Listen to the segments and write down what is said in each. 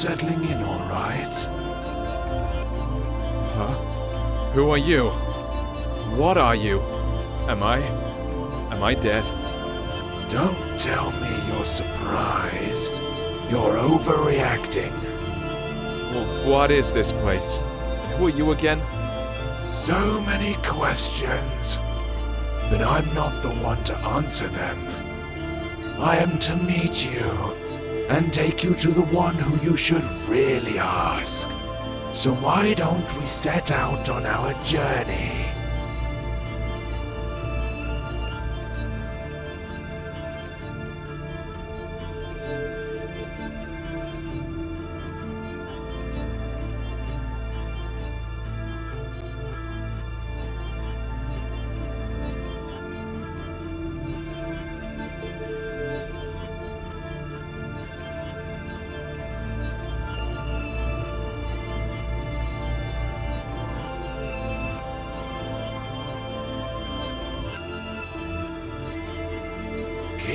settling in all right? Huh? Who are you? What are you? Am I dead? Don't tell me you're surprised. You're overreacting. Well, what is this place? And who are you again? So many questions, but I'm not the one to answer them. I am to meet you and take you to the one who you should really ask. So why don't we set out on our journey?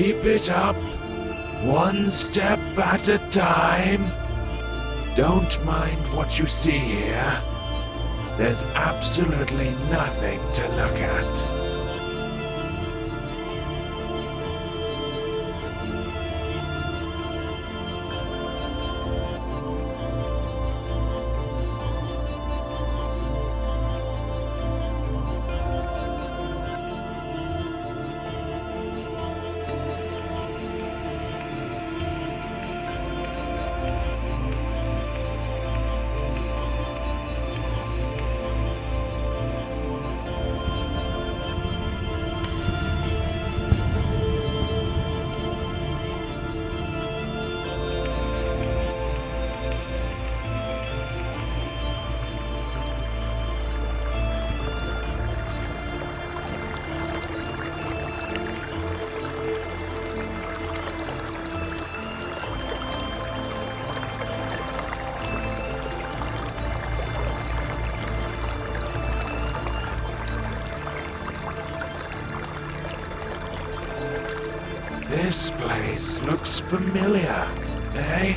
Keep it up, one step at a time. Don't mind what you see here. There's absolutely nothing to look at. This place looks familiar, eh?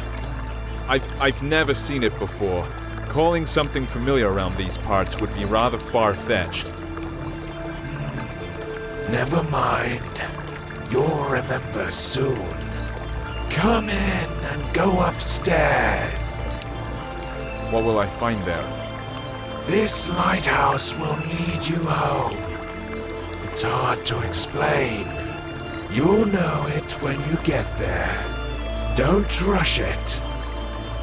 I've never seen it before. Calling something familiar around these parts would be rather far-fetched. Never mind. You'll remember soon. Come in and go upstairs. What will I find there? This lighthouse will lead you home. It's hard to explain. You'll know it when you get there. Don't rush it.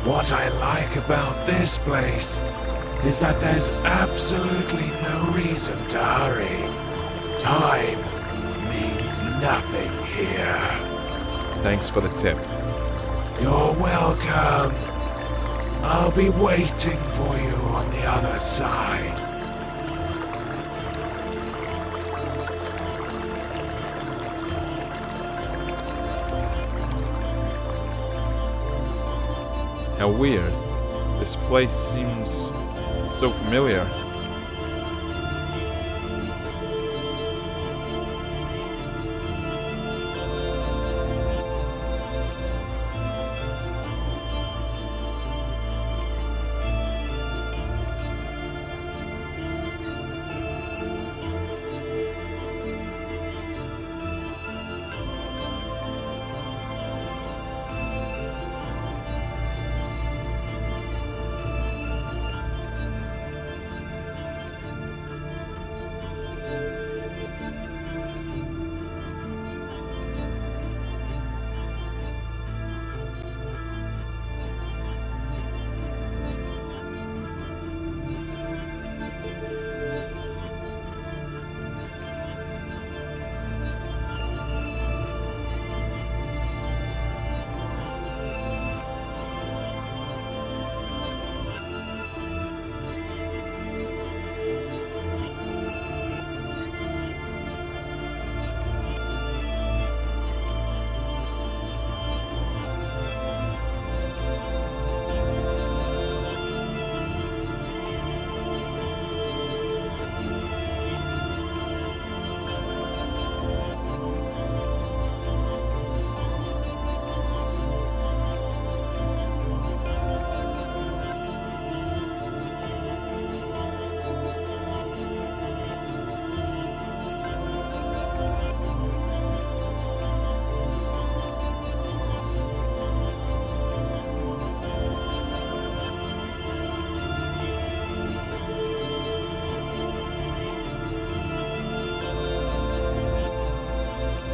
What I like about this place is that there's absolutely no reason to hurry. Time means nothing here. Thanks for the tip. You're welcome. I'll be waiting for you on the other side. How weird. This place seems so familiar.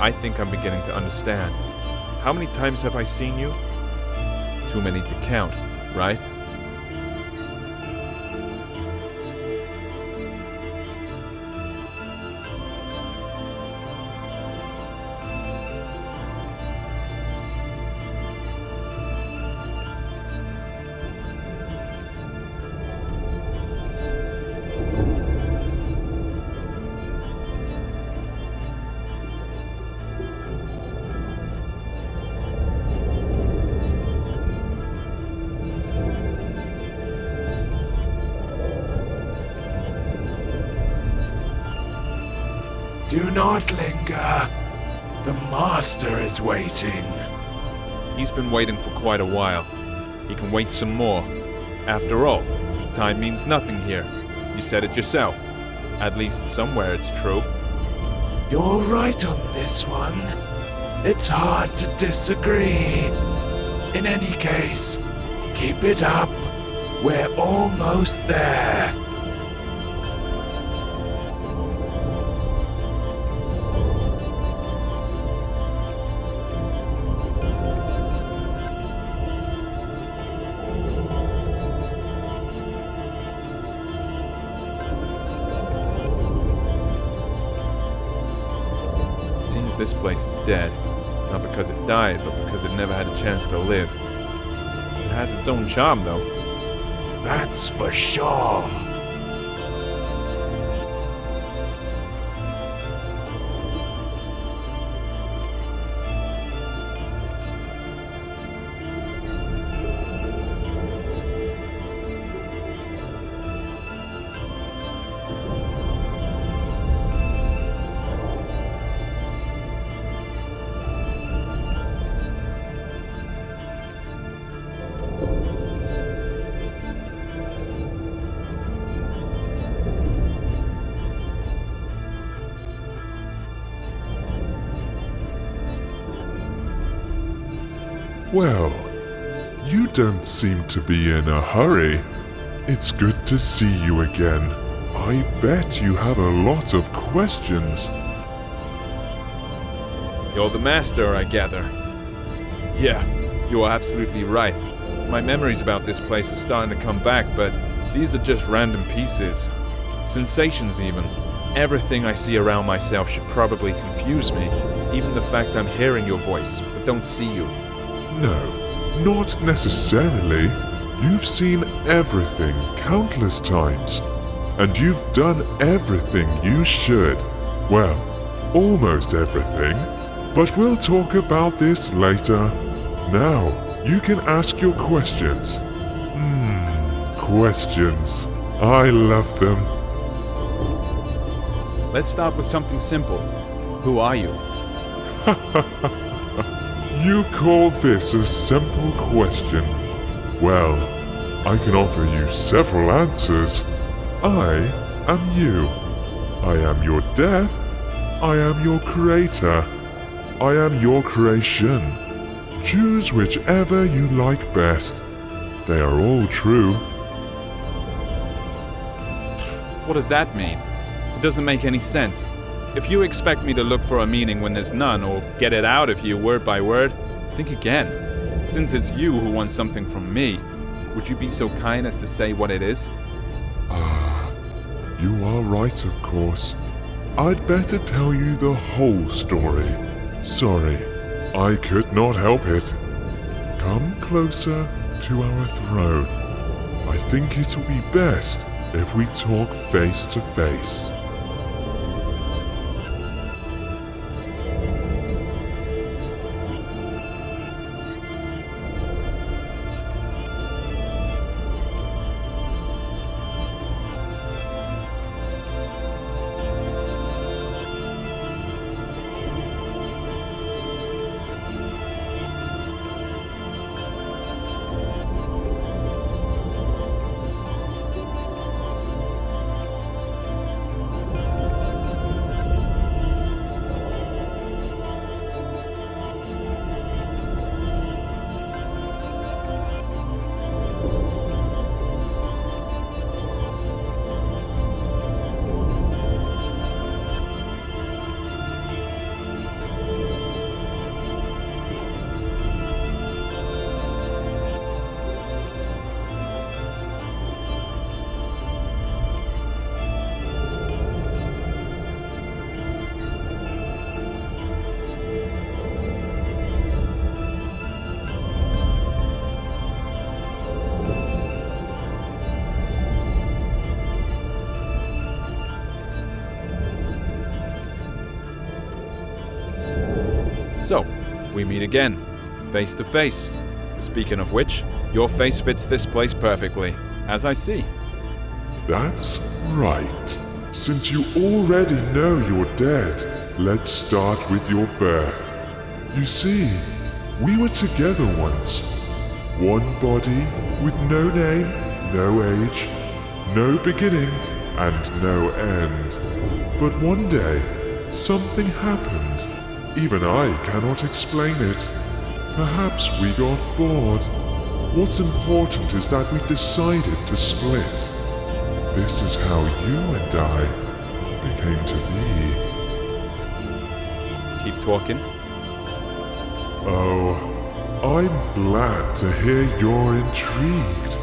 I think I'm beginning to understand. How many times have I seen you? Too many to count, right? Do not linger. The master is waiting. He's been waiting for quite a while. He can wait some more. After all, time means nothing here. You said it yourself. At least somewhere it's true. You're right on this one. It's hard to disagree. In any case, keep it up. We're almost there. It seems this place is dead. Not because it died, but because it never had a chance to live. It has its own charm, though. That's for sure. Well, you don't seem to be in a hurry. It's good to see you again. I bet you have a lot of questions. You're the master, I gather. Yeah, you are absolutely right. My memories about this place are starting to come back, but these are just random pieces. Sensations, even. Everything I see around myself should probably confuse me. Even the fact I'm hearing your voice, but don't see you. No, not necessarily. You've seen everything countless times. And you've done everything you should. Well, almost everything. But we'll talk about this later. Now, you can ask your questions. Questions. I love them. Let's start with something simple. Who are you? You call this a simple question? Well, I can offer you several answers. I am you. I am your death. I am your creator. I am your creation. Choose whichever you like best. They are all true. What does that mean? It doesn't make any sense. If you expect me to look for a meaning when there's none, or get it out of you word by word, think again. Since it's you who wants something from me, would you be so kind as to say what it is? You are right, of course. I'd better tell you the whole story. Sorry, I could not help it. Come closer to our throne. I think it'll be best if we talk face to face. So, we meet again, face to face. Speaking of which, your face fits this place perfectly, as I see. That's right. Since you already know you're dead, let's start with your birth. You see, we were together once. One body with no name, no age, no beginning, and no end. But one day, something happened. Even I cannot explain it. Perhaps we got bored. What's important is that we decided to split. This is how you and I became to be. Keep talking. Oh, I'm glad to hear you're intrigued.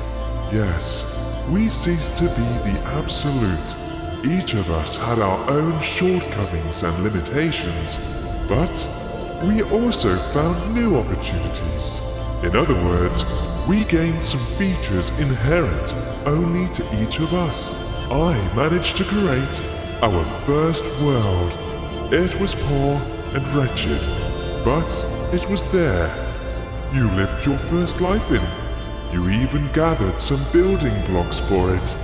Yes, we ceased to be the absolute. Each of us had our own shortcomings and limitations, but we also found new opportunities. In other words, we gained some features inherent only to each of us. I managed to create our first world. It was poor and wretched, but it was there. You lived your first life in. You even gathered some building blocks for it.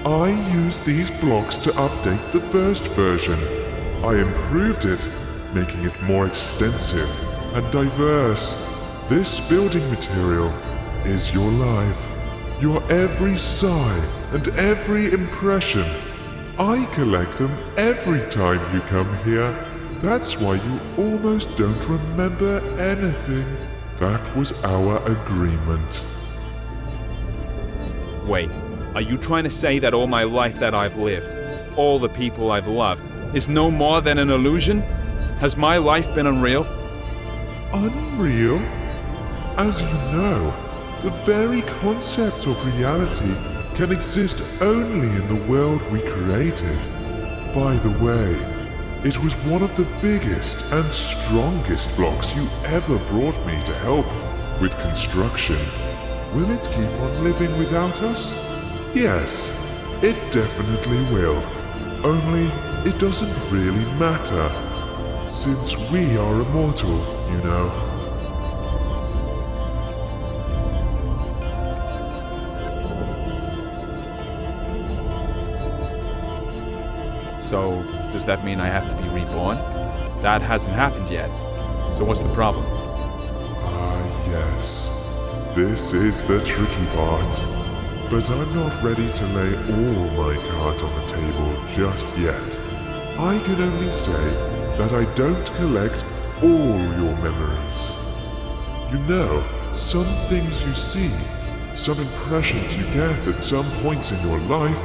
I used these blocks to update the first version. I improved it, making it more extensive and diverse. This building material is your life, your every sigh and every impression. I collect them every time you come here. That's why you almost don't remember anything. That was our agreement. Wait, are you trying to say that all my life that I've lived, all the people I've loved, is no more than an illusion? Has my life been unreal? Unreal? As you know, the very concept of reality can exist only in the world we created. By the way, it was one of the biggest and strongest blocks you ever brought me to help with construction. Will it keep on living without us? Yes, it definitely will. Only it doesn't really matter, since we are immortal, you know. So, does that mean I have to be reborn? That hasn't happened yet. So what's the problem? Ah, yes. This is the tricky part. But I'm not ready to lay all my cards on the table just yet. I can only say that I don't collect all your memories. You know, some things you see, some impressions you get at some points in your life,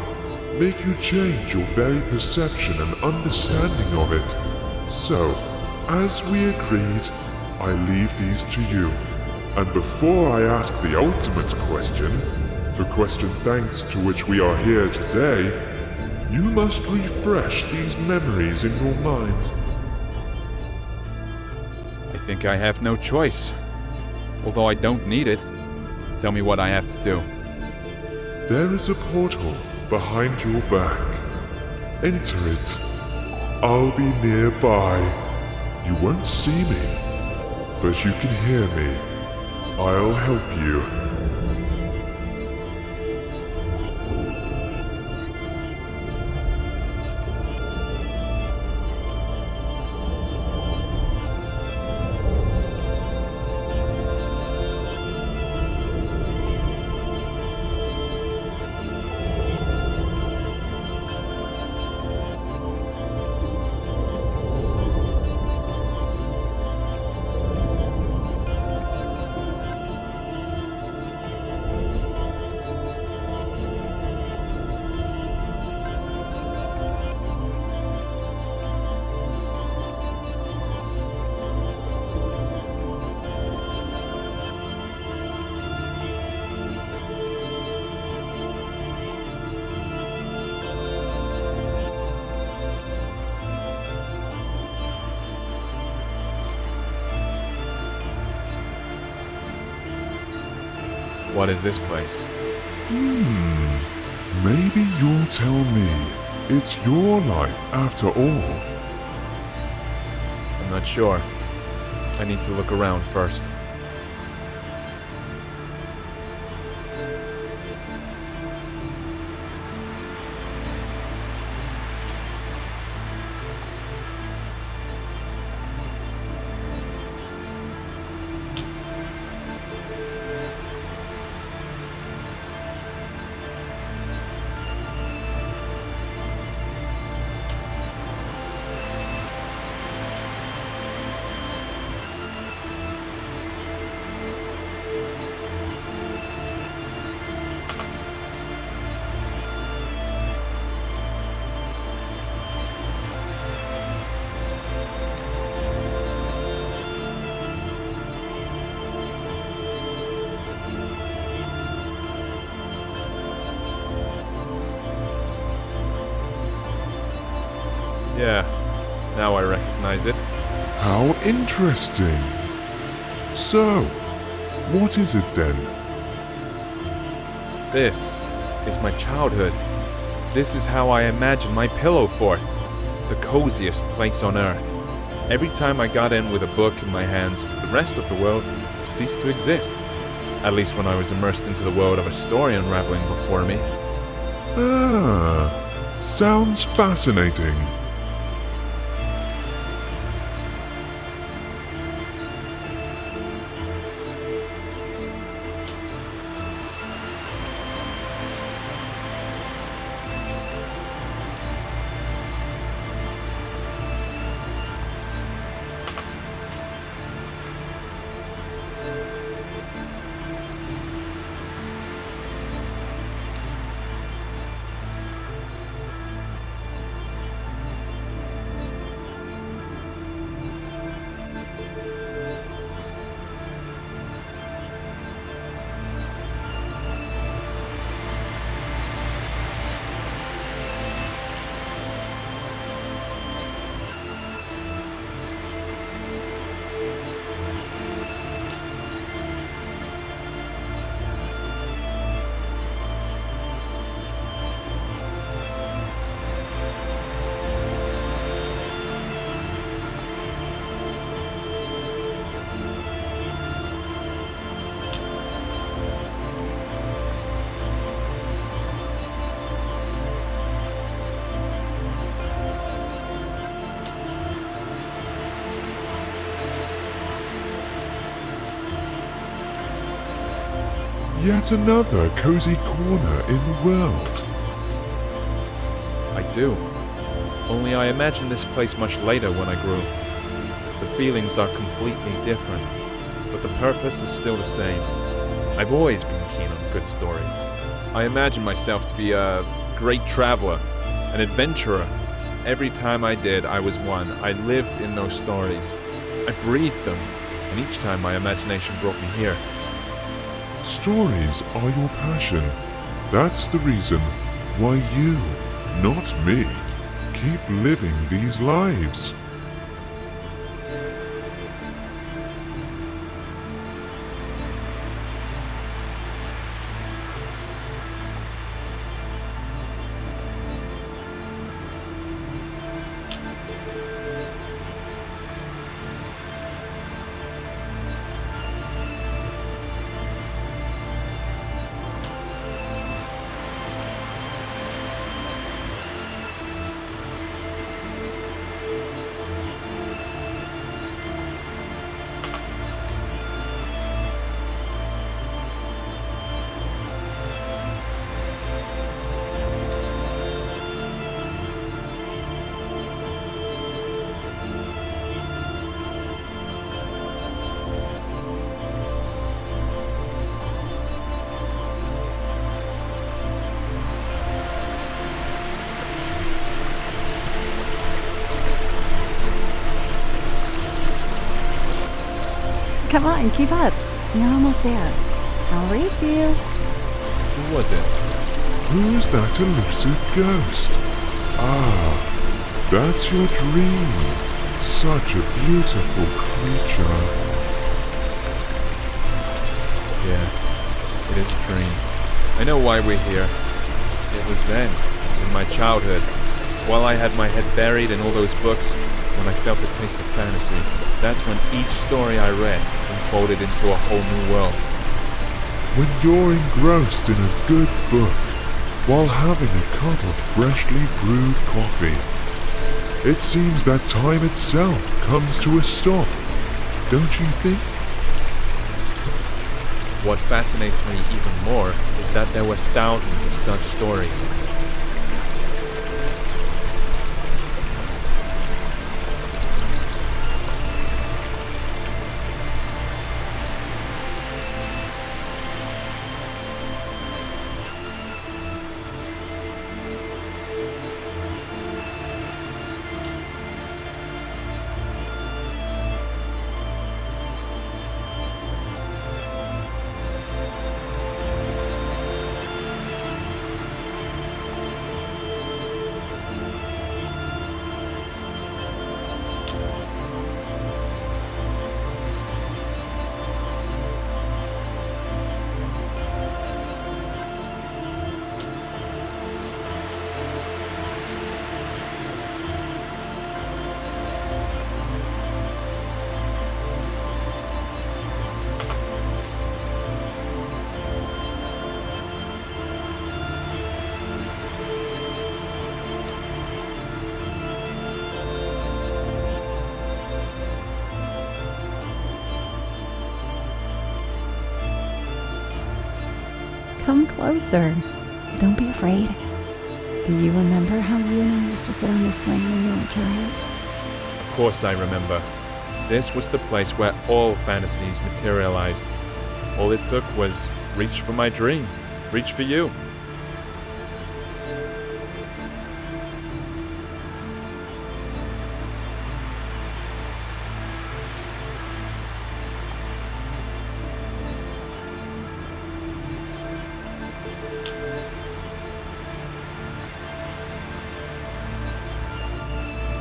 make you change your very perception and understanding of it. So, as we agreed, I leave these to you. And before I ask the ultimate question, the question thanks to which we are here today, you must refresh these memories in your mind. I think I have no choice. Although I don't need it. Tell me what I have to do. There is a portal behind your back. Enter it. I'll be nearby. You won't see me, but you can hear me. I'll help you. What is this place? Maybe you'll tell me. It's your life after all. I'm not sure. I need to look around first. Yeah, now I recognize it. How interesting. So, what is it then? This is my childhood. This is how I imagined my pillow fort. The coziest place on earth. Every time I got in with a book in my hands, the rest of the world ceased to exist. At least when I was immersed into the world of a story unraveling before me. Ah, sounds fascinating. Yet another cozy corner in the world. I do. Only I imagined this place much later when I grew. The feelings are completely different, but the purpose is still the same. I've always been keen on good stories. I imagined myself to be a great traveler, an adventurer. Every time I did, I was one. I lived in those stories. I breathed them, and each time my imagination brought me here. Stories are your passion. That's the reason why you, not me, keep living these lives. Come on, keep up. You're almost there. I'll race you. Who was it? Who is that elusive ghost? Ah, that's your dream. Such a beautiful creature. Yeah, it is a dream. I know why we're here. It was then, in my childhood. While I had my head buried in all those books, when I felt the taste of fantasy, that's when each story I read unfolded into a whole new world. When you're engrossed in a good book while having a cup of freshly brewed coffee, it seems that time itself comes to a stop, don't you think? What fascinates me even more is that there were thousands of such stories. Come closer. Don't be afraid. Do you remember how you and I used to sit on the swing when you were a child? Of course I remember. This was the place where all fantasies materialized. All it took was reach for my dream, reach for you.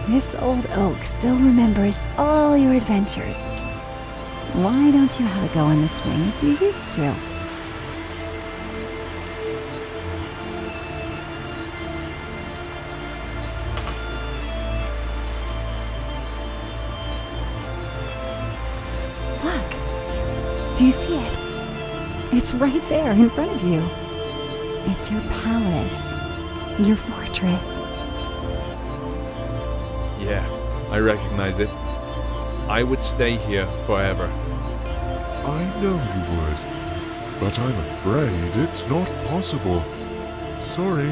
This old oak still remembers all your adventures. Why don't you have a go on the swing as you used to? Look! Do you see it? It's right there in front of you. It's your palace, your fortress. Yeah, I recognize it. I would stay here forever. I know you would, but I'm afraid it's not possible. Sorry.